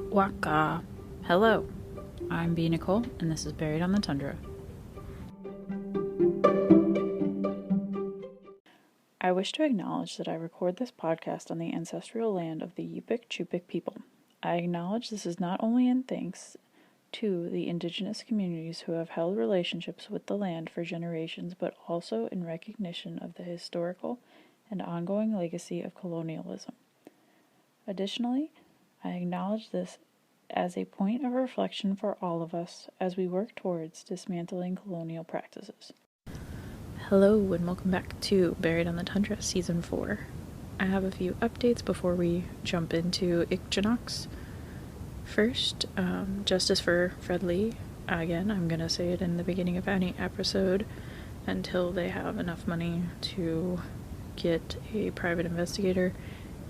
Waka. Hello, I'm B. Nicole, and this is Buried on the Tundra. I wish to acknowledge that I record this podcast on the ancestral land of the Yupik-Chupik people. I acknowledge this is not only in thanks to the indigenous communities who have held relationships with the land for generations, but also in recognition of the historical and ongoing legacy of colonialism. Additionally, I acknowledge this as a point of reflection for all of us as we work towards dismantling colonial practices. Hello and welcome back to Buried on the Tundra Season 4. I have a few updates before we jump into Ircenrrat. First, justice for Fred Lee. Again, I'm going to say it in the beginning of any episode until they have enough money to get a private investigator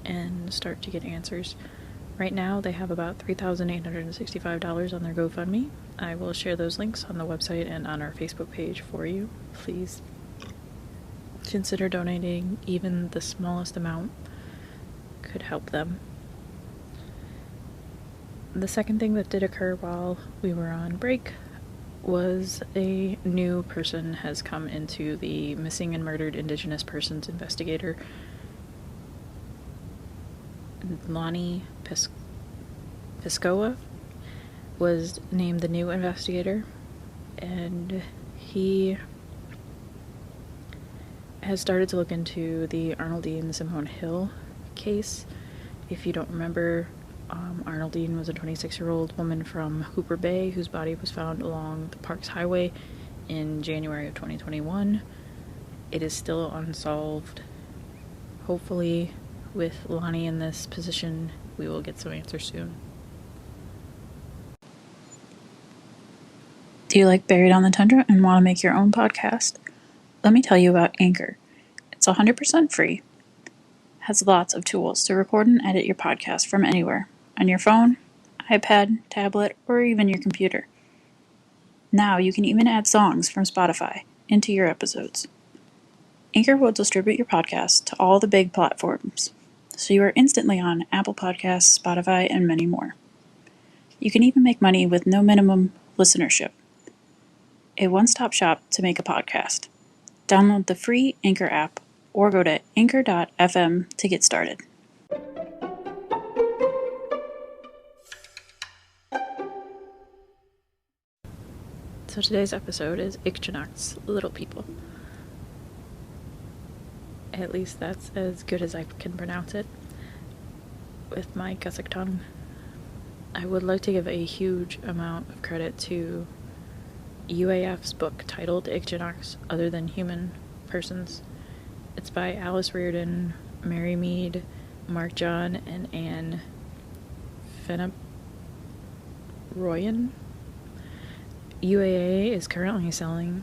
and start to get answers. Right now, they have about $3,865 on their GoFundMe. I will share those links on the website and on our Facebook page for you. Please consider donating. Even the smallest amount could help them. The second thing that did occur while we were on break was a new person has come into the Missing and Murdered Indigenous Persons Investigator. Lonnie Piscoa was named the new investigator, and he has started to look into the Arnoldine Simone Hill case. If you don't remember, Arnoldine was a 26-year-old woman from Hooper Bay whose body was found along the Parks Highway in January of 2021. It is still unsolved. Hopefully, with Lonnie in this position, we will get some answers soon. Do you like Buried on the Tundra and want to make your own podcast? Let me tell you about Anchor. It's 100% free. Has lots of tools to record and edit your podcast from anywhere, on your phone, iPad, tablet, or even your computer. Now you can even add songs from Spotify into your episodes. Anchor will distribute your podcast to all the big platforms, so you are instantly on Apple Podcasts, Spotify, and many more. You can even make money with no minimum listenership. A one-stop shop to make a podcast. Download the free Anchor app or go to anchor.fm to get started. So today's episode is Ircenrrat's Little People. At least that's as good as I can pronounce it with my Cossack tongue. I would like to give a huge amount of credit to UAF's book titled Ircenrrat Other Than Human Persons. It's by Alice Reardon, Mary Mead, Mark John, and Anne Fenip-Royan. UAF is currently selling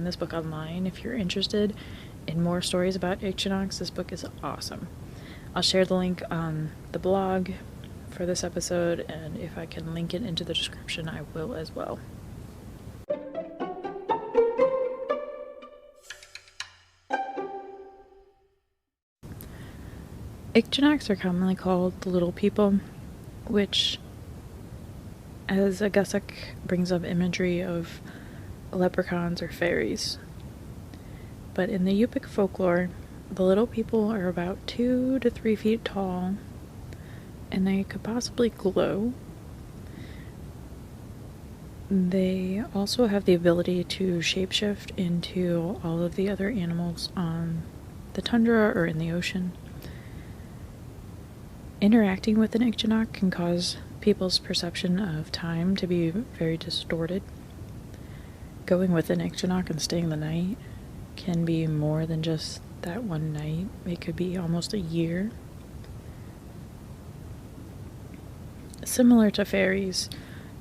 this book online. If you're interested in more stories about Ircenrrat, this book is awesome. I'll share the link on the blog for this episode, and if I can link it into the description, I will as well. Ircenrrat are commonly called the Little People, which, as a Cossack, brings up imagery of leprechauns or fairies. But in the Yupik folklore, the Little People are about 2 to 3 feet tall, and they could possibly glow. They also have the ability to shapeshift into all of the other animals on the tundra or in the ocean. Interacting with an Ircenrrat can cause people's perception of time to be very distorted. Going with an Ircenrrat and staying the night can be more than just that one night. It could be almost a year. Similar to fairies,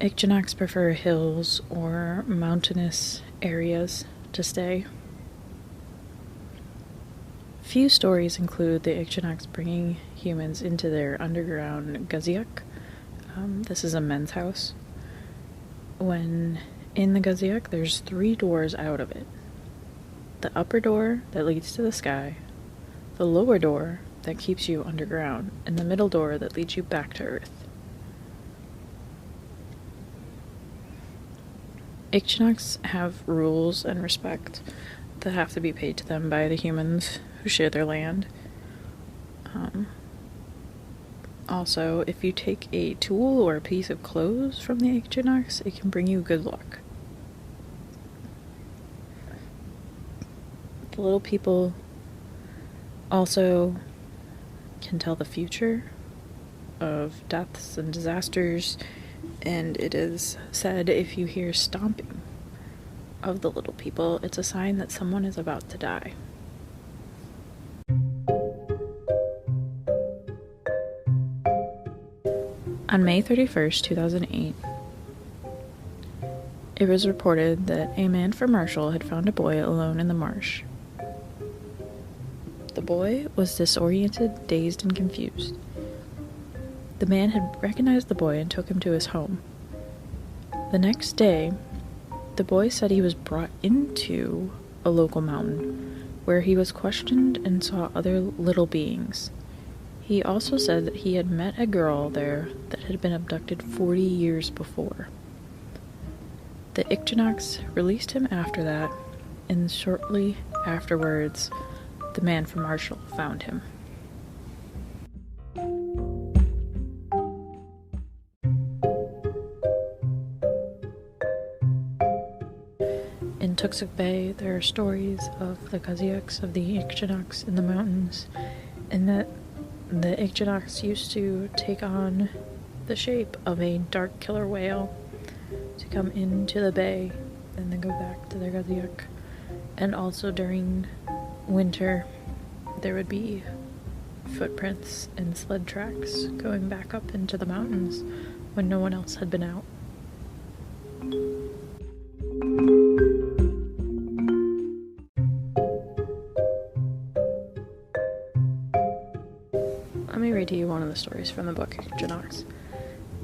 Ircenrrat prefer hills or mountainous areas to stay. Few stories include the Ircenrrat bringing humans into their underground gaziak. This is a men's house. When in the gaziak, there's 3 doors out of it. The upper door that leads to the sky, the lower door that keeps you underground, and the middle door that leads you back to Earth. Ichneuks have rules and respect that have to be paid to them by the humans who share their land. Also, if you take a tool or a piece of clothes from the Ichneuks, it can bring you good luck. The little people also can tell the future of deaths and disasters, and it is said if you hear stomping of the little people, it's a sign that someone is about to die. On May 31st, 2008, it was reported that a man from Marshall had found a boy alone in the marsh. The boy was disoriented, dazed, and confused. The man had recognized the boy and took him to his home. The next day, the boy said he was brought into a local mountain where he was questioned and saw other little beings. He also said that he had met a girl there that had been abducted 40 years before. The Ichneuks released him after that, and shortly afterwards, the man from Marshall found him. In Tuxuk Bay, there are stories of the Kazyuks, of the Ichneuks in the mountains, and that the Ichneuks used to take on the shape of a dark killer whale to come into the bay and then go back to their Kazyuk. And also during winter, there would be footprints and sled tracks going back up into the mountains when no one else had been out. Let me read to you one of the stories from the book Ichneuks.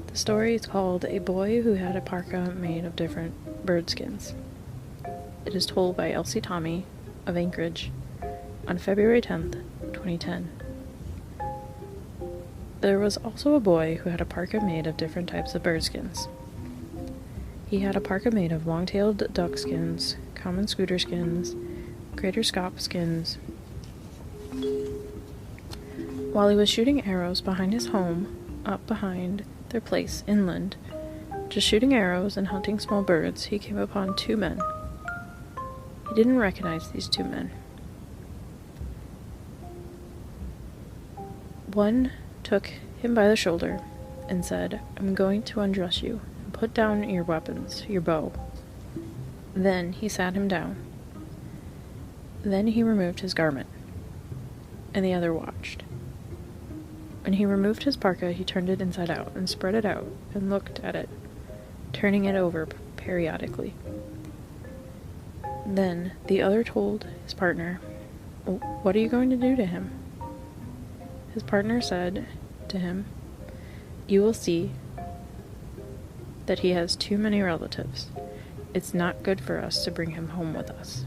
The story is called A Boy Who Had a Parka Made of Different Bird Skins. It is told by Elsie Tommy of Anchorage on February 10th, 2010. There was also a boy who had a parka made of different types of bird skins. He had a parka made of long-tailed duck skins, common scooter skins, greater scaup skins. While he was shooting arrows behind his home, up behind their place inland, just shooting arrows and hunting small birds, he came upon two men. He didn't recognize these two men. One took him by the shoulder and said, "I'm going to undress you. Put down your weapons, your bow." Then he sat him down. Then he removed his garment, and the other watched. When he removed his parka, he turned it inside out and spread it out and looked at it, turning it over periodically. Then the other told his partner, "What are you going to do to him?" His partner said to him, "You will see that he has too many relatives. It's not good for us to bring him home with us."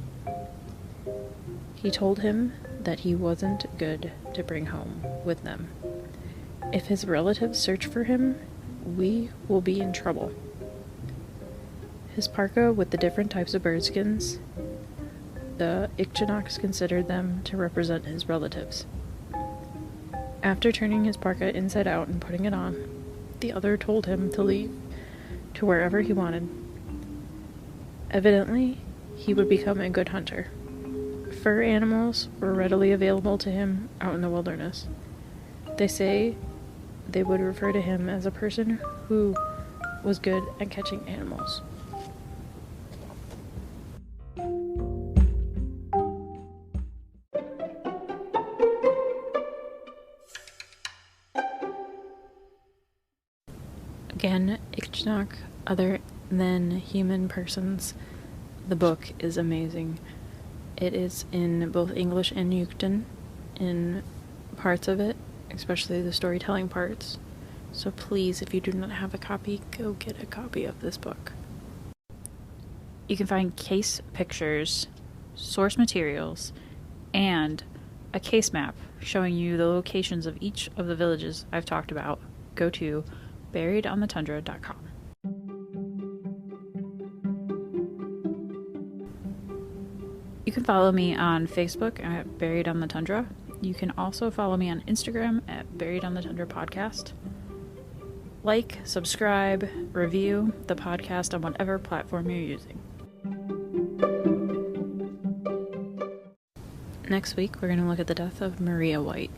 He told him that he wasn't good to bring home with them. If his relatives search for him, we will be in trouble. His parka with the different types of bird skins, the Ichneuks considered them to represent his relatives. After turning his parka inside out and putting it on, the other told him to leave to wherever he wanted. Evidently, he would become a good hunter. Fur animals were readily available to him out in the wilderness. They say they would refer to him as a person who was good at catching animals. Again, Ichneuks, other than human persons. The book is amazing. It is in both English and Yukon in parts of it, especially the storytelling parts. So please, if you do not have a copy, go get a copy of this book. You can find case pictures, source materials, and a case map showing you the locations of each of the villages I've talked about, go to buriedonthetundra.com. You can follow me on Facebook at Buried on the Tundra. You can also follow me on Instagram at Buried on the Tundra Podcast. Like, subscribe, review the podcast on whatever platform you're using. Next week, we're going to look at the death of Maria White.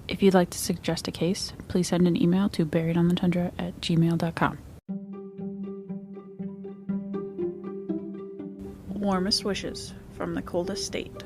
If you'd like to suggest a case, please send an email to buriedonthetundra@gmail.com. Warmest wishes from the coldest state.